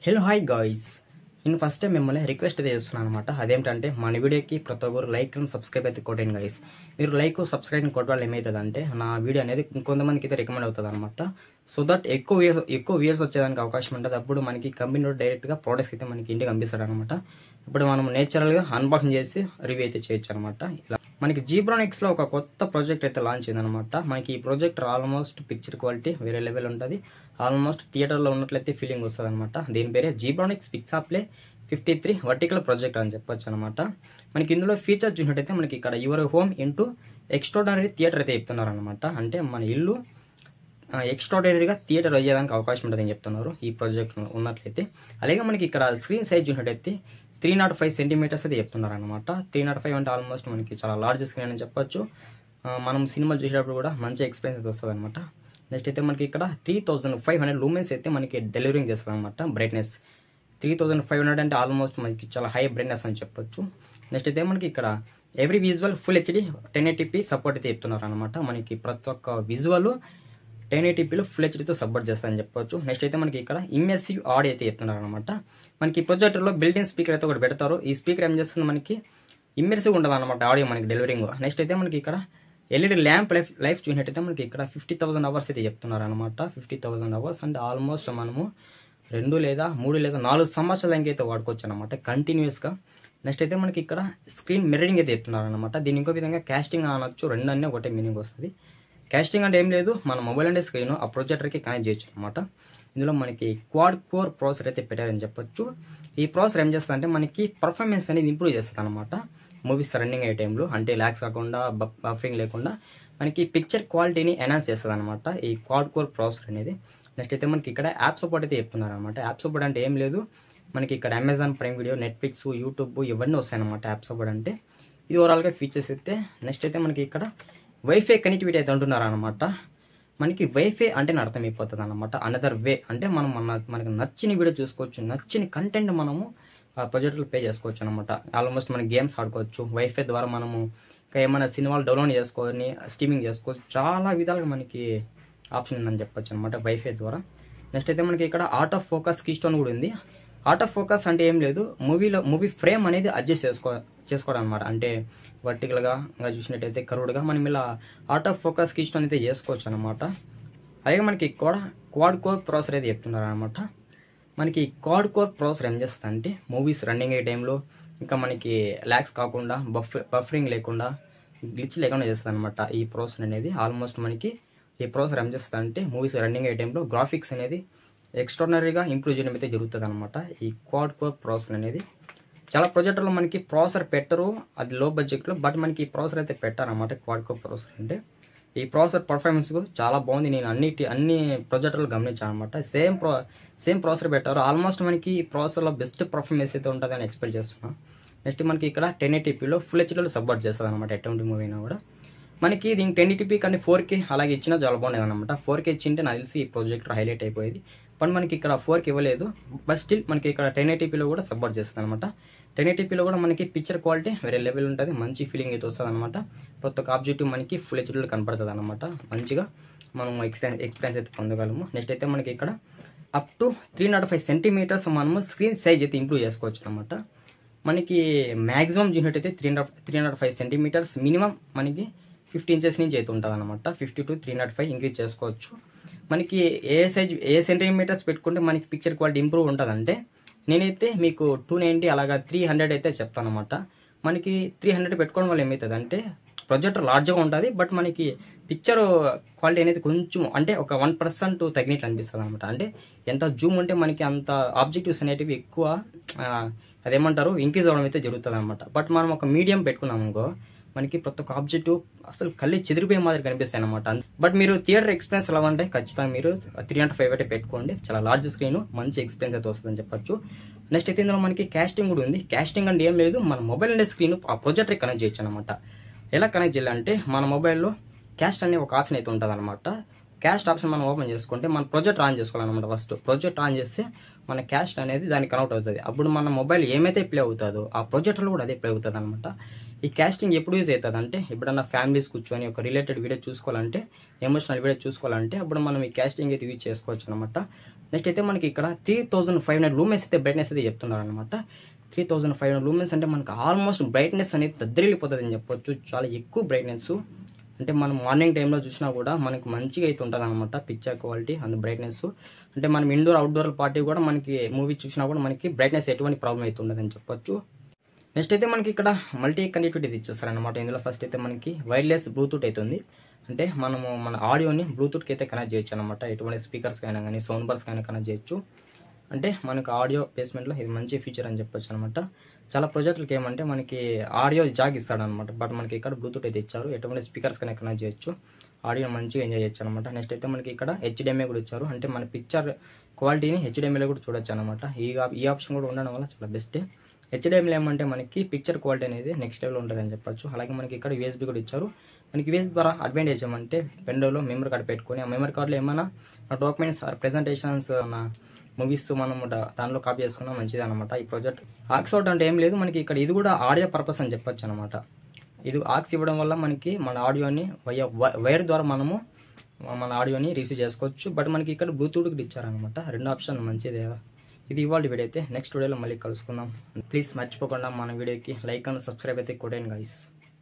Hello hi guys, నేను first time మిమ్మల్ని request అయితే చేస్తున్నాను అనమాట. అదేంటంటే మన వీడియోకి ప్రతి ఒక్కరు లైక్ అండ్ సబ్స్క్రైబ్ అయితే కొట్టండి గాయ్స్. మీరు లైక్ సబ్స్క్రైబ్ కొట్టడం ఏమవుతుందంటే నా వీడియో అనేది ఇంకొంతమందికి అయితే రికమెండ్ అవుతుంది అనమాట. సో దట్ ఎక్కువ వ్యూస్ వచ్చేదానికి అవకాశం ఉంటుంది. అప్పుడు మనకి కంపెనీలో డైరెక్ట్గా ప్రోడక్ట్స్ అయితే మనకి ఇంటికి పంపిస్తాడు అనమాట. ఇప్పుడు మనం నేచురల్గా అన్బాక్సింగ్ చేసి రివ్యూ అయితే చేయొచ్చు అనమాట. ఇలా మనకి జీబ్రానిక్స్లో ఒక కొత్త ప్రాజెక్ట్ అయితే లాంచ్ అయిందనమాట. మనకి ఈ ప్రాజెక్ట్ ఆల్మోస్ట్ పిక్చర్ క్వాలిటీ వేరే లెవెల్ ఉంటుంది. ఆల్మోస్ట్ థియేటర్లో ఉన్నట్లయితే ఫీలింగ్ వస్తుంది అనమాట. దీని పేరే జీబ్రానిక్స్ పిక్సాప్లే 53 వర్టికల్ ప్రాజెక్ట్ అని చెప్పొచ్చు అనమాట. మనకి ఇందులో ఫీచర్స్ చూసినట్టయితే మనకి ఇక్కడ your home into extraordinary theatre అయితే చెప్తున్నారు అనమాట. అంటే మన ఇల్లు ఎక్స్ట్రాడనరీగా థియేటర్ అయ్యేదానికి అవకాశం ఉంటుందని చెప్తున్నారు ఈ ప్రాజెక్ట్ ఉన్నట్లయితే. అలాగే మనకి ఇక్కడ స్క్రీన్ సైజ్ చూసినట్టయితే 305 సెంటీమీటర్స్ అయితే చెప్తున్నారు అనమాట. 305 అంటే ఆల్మోస్ట్ మనకి చాలా లార్జ్ స్క్రీన్ అని చెప్పొచ్చు. మనం సినిమాలు చూసేటప్పుడు కూడా మంచి ఎక్స్పీరియన్స్ అయితే వస్తుంది అనమాట. నెక్స్ట్ అయితే మనకి ఇక్కడ 3500 లూమెన్స్ అయితే మనకి డెలివరింగ్ చేస్తుంది అనమాట. బ్రైట్నెస్ 3500 అంటే ఆల్మోస్ట్ మనకి చాలా హై బ్రైట్నెస్ అని చెప్పొచ్చు. నెక్స్ట్ అయితే మనకి ఇక్కడ every visual full HD 1080p support అయితే చెప్తున్నారు అనమాట. మనకి ప్రతి ఒక్క విజువల్ 1080pలో ఫుల్ హెచ్డీతో సపోర్ట్ చేస్తారని చెప్పొచ్చు. నెక్స్ట్ అయితే మనకి ఇక్కడ ఇమ్మర్సివ్ ఆడియో అయితే చెప్తున్నారు అనమాట. మనకి ప్రొజెక్టర్లో బిల్ట్-ఇన్ స్పీకర్ అయితే ఒకటి పెడతారు. ఈ స్పీకర్ ఏం చేస్తుంది, మనకి ఇమ్మర్సివ్ ఉంటుంది అనమాట ఆడియో మనకి డెలివరింగ్. నెక్స్ట్ అయితే మనకి ఇక్కడ ఎల్ఈడి ల్యాంప్ లైఫ్ చూసినట్టయితే మనకి ఇక్కడ 50,000 అవర్స్ అయితే చెప్తున్నారు అనమాట. 50,000 అవర్స్ అంటే ఆల్మోస్ట్ మనము 2 లేదా 3 లేదా 4 సంవత్సరాల దానికి అయితే వాడుకోవచ్చు అనమాట కంటిన్యూస్గా. నెక్స్ట్ అయితే మనకి ఇక్కడ స్క్రీన్ మిర్రరింగ్ అయితే చెప్తున్నారు అనమాట. దీని ఇంకో విధంగా కాస్టింగ్ అనొచ్చు. రెండు అన్నీ ఒకటే మీనింగ్ వస్తుంది. కాస్టింగ్ అంటే ఏం లేదు, మన మొబైల్ అంటే స్క్రీన్ ఆ ప్రొజెక్టర్కి కనెక్ట్ చేయొచ్చు అనమాట. ఇందులో మనకి క్వాడ్ కోర్ ప్రాసెసర్ అయితే పెట్టారని చెప్పొచ్చు. ఈ ప్రాసెసర్ ఏం చేస్తుంది అంటే మనకి పర్ఫార్మెన్స్ అనేది ఇంప్రూవ్ చేస్తుంది అనమాట. మూవీస్ రన్నింగ్ అయ్యే టైంలో అంటే ల్యాగ్స్ కాకుండా బఫరింగ్ లేకుండా మనకి పిక్చర్ క్వాలిటీని ఎన్హాన్స్ చేస్తుంది అనమాట ఈ క్వాడ్ కోర్ ప్రాసెసర్ అనేది. నెక్స్ట్ అయితే మనకి ఇక్కడ యాప్ సపోర్ట్ అయితే చెప్తున్నారు అనమాట. యాప్ సపోర్ట్ అంటే ఏం లేదు, మనకి ఇక్కడ Amazon prime video, Netflix, YouTube ఇవన్నీ వస్తాయి అనమాట యాప్ సపోర్ట్ అంటే. ఇది ఓవరాల్గా ఫీచర్స్ అయితే. నెక్స్ట్ అయితే మనకి ఇక్కడ వైఫై కనెక్టివిటీ అయితే అంటున్నారు అనమాట. మనకి వైఫై అంటే అర్థం అయిపోతుంది అనమాట. అనదర్ వే అంటే మనం మనకి నచ్చిన వీడియో చూసుకోవచ్చు, నచ్చిన కంటెంట్ మనము ప్రొజెక్టర్లో ప్లే చేసుకోవచ్చు అనమాట. ఆల్మోస్ట్ మనం గేమ్స్ ఆడుకోవచ్చు వైఫై ద్వారా. మనము ఇంకా ఏమైనా సినిమాలు డౌన్లోడ్ చేసుకొని స్ట్రీమింగ్ చేసుకోవచ్చు. చాలా విధాలుగా మనకి ఆప్షన్ ఉందని చెప్పొచ్చు అనమాట వైఫై ద్వారా. నెక్స్ట్ అయితే మనకి ఇక్కడ ఆటో ఫోకస్ కీస్టోన్ కూడా ఉంది. ఆటో ఫోకస్ అంటే ఏం లేదు, మూవీ ఫ్రేమ్ అనేది అడ్జస్ట్ చేసుకోవడం అనమాట. అంటే వర్టికల్గా చూసినట్టయితే కర్వ్డ్గా మనం ఇలా ఆటో ఫోకస్ కీస్టోన్ అయితే చేసుకోవచ్చు అనమాట. అలాగే మనకి క్వాడ్ కోర్ ప్రాసెసర్ అయితే చెప్తున్నారు అనమాట. మనకి క్వాడ్ కోర్ ప్రాసెసర్ ఏం చేస్తుంది అంటే మూవీస్ రన్నింగ్ అయ్యే టైంలో ఇంకా మనకి ల్యాగ్స్ కాకుండా బఫరింగ్ లేకుండా గ్లిచ్ లేకుండా చేస్తుంది అనమాట ఈ ప్రాసెసర్ అనేది. ఆల్మోస్ట్ మనకి ఈ ప్రాసెసర్ ఏం చేస్తుంది అంటే మూవీస్ రన్నింగ్ అయ్యే టైంలో గ్రాఫిక్స్ అనేది ఎక్స్ట్రాడనరీగా ఇంప్రూవ్ చేయడం అయితే జరుగుతుంది అనమాట ఈ క్వాడ్ కోర్ ప్రాసెసర్ అనేది. చాలా ప్రొజెక్టర్లో మనకి ప్రాసెసర్ పెట్టరు, అది లో బడ్జెట్లో. బట్ మనకి ఈ ప్రాసెసర్ అయితే పెట్టారనమాట క్వాడ్ కోర్ ప్రాసెసర్ అంటే. ఈ ప్రాసెసర్ పర్ఫార్మెన్స్ చాలా బాగుంది. నేను అన్ని ప్రొజెక్టర్లు గమనించాను అనమాట. సేమ్ ప్రాసెసర్ పెట్టారు. ఆల్మోస్ట్ మనకి ఈ ప్రాసెసర్లో బెస్ట్ పర్ఫార్మెన్స్ అయితే ఉంటుందని ఎక్స్పెక్ట్ చేస్తున్నాను. నెక్స్ట్ మనకి ఇక్కడ 1080pలో ఫుల్ హెచ్డీలో సపోర్ట్ చేస్తుంది అనమాట. ఎటువంటి మూవీ అయినా కూడా మనకి దీనికి 1080p కానీ 4K అలాగే ఇచ్చినా చాలా బాగుండేది అనమాట. 4K ఇచ్చింటే నాకు తెలిసి ఈ ప్రాజెక్టర్ హైలైట్ అయిపోయేది. బట్ మనకి ఇక్కడ 4K ఇవ్వలేదు. బట్ స్టిల్ మనకి ఇక్కడ 1080pలో కూడా సపోర్ట్ చేస్తుంది అనమాట. 1080pలో కూడా మనకి పిక్చర్ క్వాలిటీ వేరే లెవెల్ ఉంటుంది. మంచి ఫీలింగ్ అయితే వస్తుంది అనమాట. ప్రతి ఒక్క ఆబ్జెక్టివ్ మనకి ఫుల్ హెచ్డీలో కనపడుతుంది అనమాట. మంచిగా మనం ఎక్స్పీరియన్స్ అయితే పొందగలము. నెక్స్ట్ అయితే మనకి ఇక్కడ అప్ టు 305 సెంటీమీటర్స్ మనము స్క్రీన్ సైజ్ అయితే ఇంప్రూవ్ చేసుకోవచ్చు అనమాట. మనకి మ్యాక్సిమం చూసినట్టయితే 305 సెంటీమీటర్స్, మినిమం మనకి 50 ఇంచెస్ నుంచి అయితే ఉంటుంది అనమాట. 50 to 305 ఇంక్రీజ్ చేసుకోవచ్చు. మనకి ఏ సెంటీమీటర్స్ పెట్టుకుంటే మనకి పిక్చర్ క్వాలిటీ ఇంప్రూవ్ ఉంటుంది అంటే నేనైతే మీకు 290 అలాగా 300 అయితే చెప్తాను అనమాట. మనకి 300 పెట్టుకోవడం వల్ల ఏమవుతుంది అంటే ప్రొజెక్టర్ లార్జ్గా ఉంటుంది. బట్ మనకి పిక్చర్ క్వాలిటీ అనేది కొంచెం అంటే ఒక 1% తగ్గినట్లు అనిపిస్తుంది అనమాట. అంటే ఎంత జూమ్ ఉంటే మనకి అంత ఆబ్జెక్టివ్స్ అనేటివి ఎక్కువ అదేమంటారు ఇంక్రీజ్ అవ్వడం అయితే జరుగుతుంది అనమాట. బట్ మనం ఒక మీడియం పెట్టుకున్నాం అనుకో మనకి ప్రతి ఒక్క ఆబ్జెక్టివ్ అసలు కళ్ళు చెదిరిపోయే మాదిరి కనిపిస్తాయి అనమాట. బట్ మీరు థియేటర్ ఎక్స్పీరియన్స్ ఎలా అంటే ఖచ్చితంగా మీరు 305 అయితే పెట్టుకోండి. చాలా లార్జ్ స్క్రీన్, మంచి ఎక్స్పీరియన్స్ అయితే వస్తుందని చెప్పొచ్చు. నెక్స్ట్ అయితే ఇందులో మనకి కాస్టింగ్ కూడా ఉంది. కాస్టింగ్ అంటే ఏం లేదు, మన మొబైల్ అనే స్క్రీన్ ఆ ప్రొజెక్టర్కి కనెక్ట్ చేయొచ్చు అనమాట. ఎలా కనెక్ట్ చేయాలంటే మన మొబైల్లో క్యాస్ట్ అనే ఒక ఆప్షన్ అయితే ఉంటుంది అనమాట. క్యాస్ట్ ఆప్షన్ మనం ఓపెన్ చేసుకుంటే మన ప్రొజెక్టర్ ఆన్ చేసుకోవాలన్నమాట. ఫస్ట్ ప్రొజెక్టర్ ఆన్ చేస్తే మన క్యాస్ట్ అనేది దానికి కనెక్ట్ అవుతుంది. అప్పుడు మన మొబైల్ ఏమైతే ప్లే అవుతుందో ఆ ప్రొజెక్టర్లో కూడా అదే ప్లే అవుతుంది అనమాట. ఈ కాస్టింగ్ ఎప్పుడు యూజ్ అవుతుంది అంటే ఎప్పుడన్నా ఫ్యామిలీస్ కూర్చొని ఒక రిలేటెడ్ వీడియో చూసుకోవాలంటే, ఎమోషనల్ వీడియో చూసుకోవాలంటే అప్పుడు మనం ఈ కాస్టింగ్ అయితే యూజ్ చేసుకోవచ్చు అనమాట. నెక్స్ట్ అయితే మనకి ఇక్కడ 3500 లూమెన్స్ అయితే బ్రైట్నెస్ అయితే చెప్తున్నారు అనమాట. 3500 లూమెన్స్ అంటే మనకి ఆల్మోస్ట్ బ్రైట్నెస్ అనేది దద్దరిల్లిపోతుంది అని చెప్పొచ్చు. చాలా ఎక్కువ బ్రైట్నెస్. అంటే మనం మార్నింగ్ టైంలో చూసినా కూడా మనకి మంచిగా అయితే ఉంటుంది అనమాట పిక్చర్ క్వాలిటీ అండ్ బ్రైట్నెస్. అంటే మనం ఇండోర్ అవుట్డోర్ పార్టీ కూడా మనకి మూవీ చూసినా కూడా మనకి బ్రైట్నెస్ ఎటువంటి ప్రాబ్లం అయితే ఉండదని చెప్పొచ్చు. నెక్స్ట్ అయితే మనకి ఇక్కడ మల్టీ కనెక్టివిటీ ఇచ్చేస్తారనమాట. ఇందులో ఫస్ట్ అయితే మనకి వైర్లెస్ బ్లూటూత్ అవుతుంది. అంటే మనము మన ఆడియోని బ్లూటూత్కి అయితే కనెక్ట్ చేయొచ్చు అనమాట. ఎటువంటి స్పీకర్స్కి అయినా కానీ సౌండ్ బార్స్కి అయినా కనెక్ట్ చేయొచ్చు. అంటే మనకు ఆడియో ప్లేస్మెంట్లో ఇది మంచి ఫీచర్ అని చెప్పొచ్చు అనమాట. చాలా ప్రాజెక్టులకి ఏమంటే మనకి ఆడియో జాగ్ ఇస్తాడనమాట. బట్ మనకి ఇక్కడ బ్లూటూత్ అయితే ఇచ్చారు. ఎటువంటి స్పీకర్స్ కన్నా కనెక్ట్ చేయొచ్చు. ఆడియో మంచిగా ఎంజాయ్ చేయొచ్చు అనమాట. నెక్స్ట్ అయితే మనకి ఇక్కడ HDMI కూడా ఇచ్చారు. అంటే మన పిక్చర్ క్వాలిటీని HDMIలో కూడా చూడొచ్చు అనమాట. ఈ ఆప్షన్ కూడా ఉండడం వల్ల చాలా బెస్ట్. HDMI ఏమంటే మనకి పిక్చర్ క్వాలిటీ అనేది నెక్స్ట్ లెవెల్ ఉంటుంది అని చెప్పొచ్చు. అలాగే మనకి ఇక్కడ USB కూడా ఇచ్చారు. మనకి USB ద్వారా అడ్వాంటేజ్ ఏమంటే పెన్డ్రైవ్లో మెమరీ కార్డ్ పెట్టుకొని ఆ మెమరీ కార్డులో ఏమైనా డాక్యుమెంట్స్ ఆర్ ప్రెజెంటేషన్స్ మూవీస్ మనం దానిలో కాపీ చేసుకున్నా మంచిది అనమాట. ఈ ప్రాజెక్ట్ ఆక్స్ అవుట్ అంటే ఏం లేదు, మనకి ఇక్కడ ఇది కూడా ఆడియో పర్పస్ అని చెప్పొచ్చు అనమాట. ఇది ఆక్స్ ఇవ్వడం వల్ల మనకి మన ఆడియోని వైర్ ద్వారా మనము మన ఆడియోని రిసీవ్ చేసుకోవచ్చు. బట్ మనకి ఇక్కడ బ్లూటూత్ కూడా ఇచ్చారనమాట. రెండు ఆప్షన్ మంచిదే కదా. ఇది ఇవాళ వీడియో అయితే నెక్స్ట్ వీడియోలో మళ్ళీ కలుసుకుందాం. ప్లీజ్ మర్చిపోకుండా మన వీడియోకి లైక్ అండ్ సబ్స్క్రైబ్ అయితే కొట్టండి గైస్.